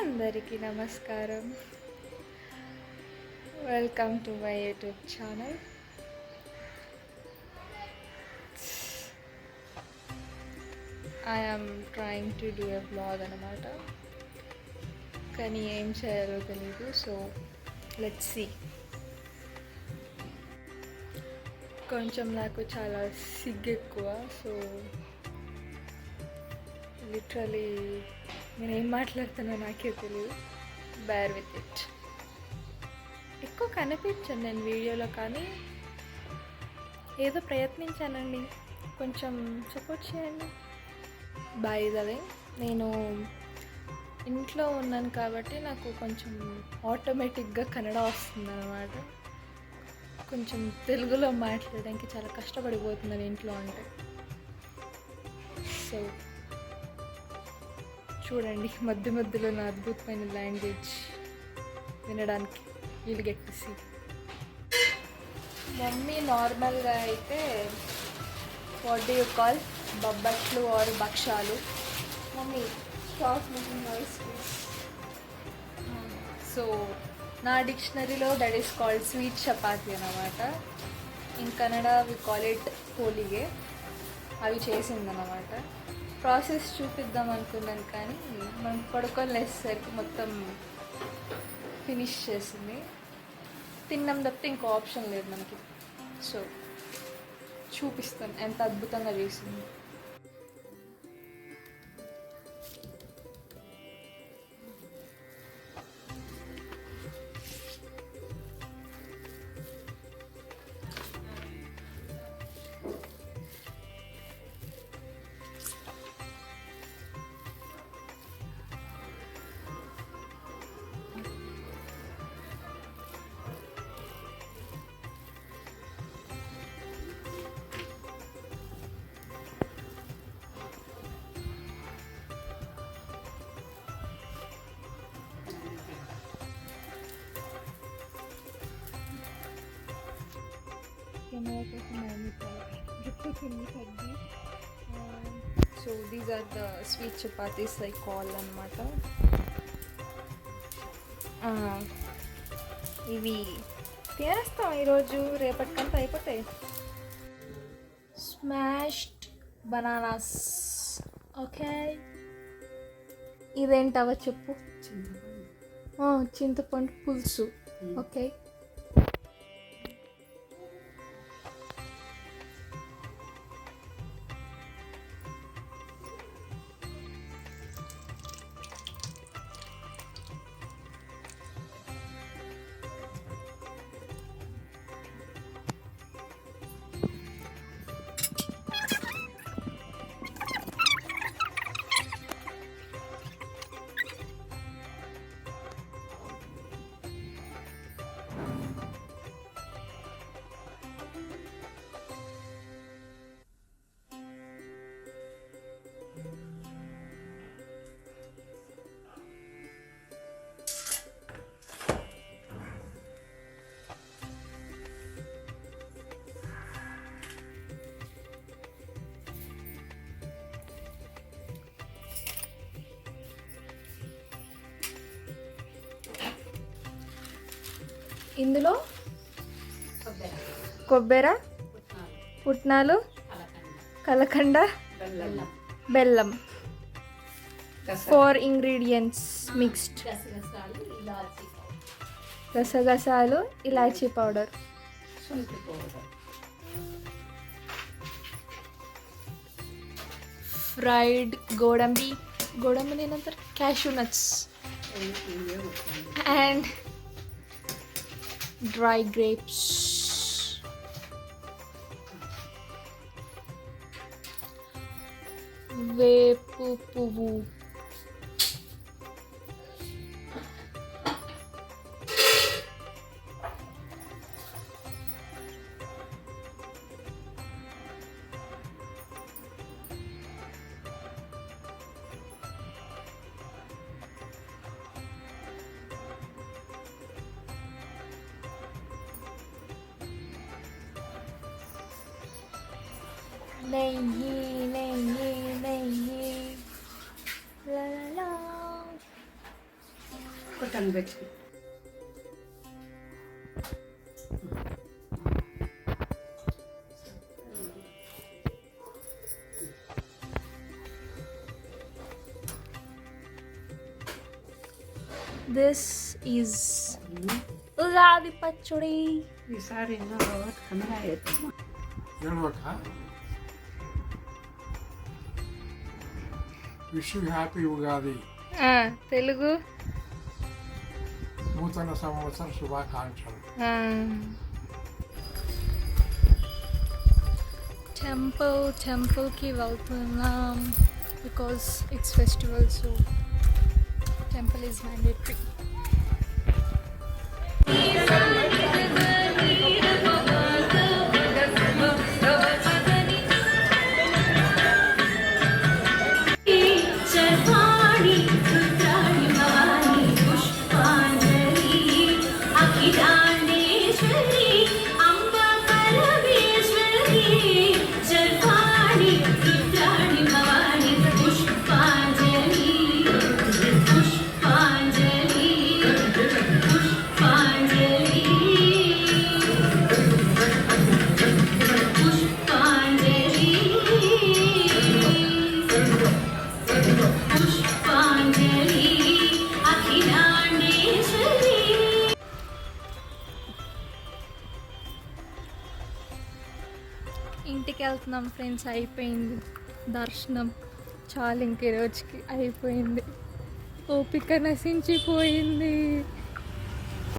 అందరికీ నమస్కారం. Welcome to my YouTube channel. I am trying to do a blog అనమాట, కానీ ఏం చేయాలో తెలీదు. So let's see. కొంచెం నాకు చాలా సిగ్గు ఎక్కువ. సో లిటరలీ నేను ఏం మాట్లాడుతున్నా నాకే తెలియదు. Bear with it. ఎక్కువ కనిపించాను నేను వీడియోలో, కానీ ఏదో ప్రయత్నించానండి. కొంచెం సపోర్ట్ చేయండి. బై ద వే, నేను ఇంట్లో ఉన్నాను కాబట్టి నాకు కొంచెం ఆటోమేటిక్గా కన్నడ వస్తుంది అన్నమాట. కొంచెం తెలుగులో మాట్లాడడానికి చాలా కష్టపడిపోతున్నాను ఇంట్లో అంటే. సో చూడండి, మధ్య మధ్యలో నా అద్భుతమైన లాంగ్వేజ్ వినడానికి వీళ్ళు గెట్ టు సీ. మమ్మీ నార్మల్గా అయితే వాట్ డూ యూ కాల్ బొబ్బట్లు ఆర్ భక్షాలు. Mummy stop making noise please. So నా డిక్షనరీలో that is called sweet chapati అన్నమాట. In Kannada we call it polige. అవి చేసిందన్నమాట. ప్రాసెస్ చూపిద్దాం అనుకున్నాను, కానీ మనం పడుకొని లేసేసరికి మొత్తం ఫినిష్ చేసింది. తిన్నాం తప్పితే ఇంకో ఆప్షన్ లేదు మనకి. సో చూపిస్తాను ఎంత అద్భుతంగా చేసింది. So these are the sweet chapatis I call అనమాట. ఇవి తినేస్తాం ఈరోజు, రేపటికంతా అయిపోతాయి. Smashed bananas. ఓకే, ఇదేంటవో చెప్పు. చింతపండు పులుసు. ఓకే, ఇందులో కొబ్బరి, పుట్నాలు, కలకండ, బెల్లం, 4 ఇంగ్రీడియంట్స్ మిక్స్డ్. గసగసాలు, ఇలాచీ పౌడర్, ఫ్రైడ్ గోడంబి ఏంటంటారు, cashew nuts and dry grapes. వేపు పువ్వు, నెయ్యి నెయ్యి నెయ్యి లా లా లా. కొట్టను పెట్టి దిస్ ఈజ్ ఉగాది పచ్చడి. ఈసారి ఎన్నో కన్నా అవుతుంది. Wish you happy Ugadi. Telugu నూతన సంవత్సర శుభాకాంక్షలు. టెంపుల్కి వెళ్తున్నాం because it's festival, so temple is mandatory. ఇంటికి వెళ్తున్నాం ఫ్రెండ్స్. అయిపోయింది దర్శనం, చాలు ఇంక రోజుకి అయిపోయింది. ఓపిక నశించిపోయింది.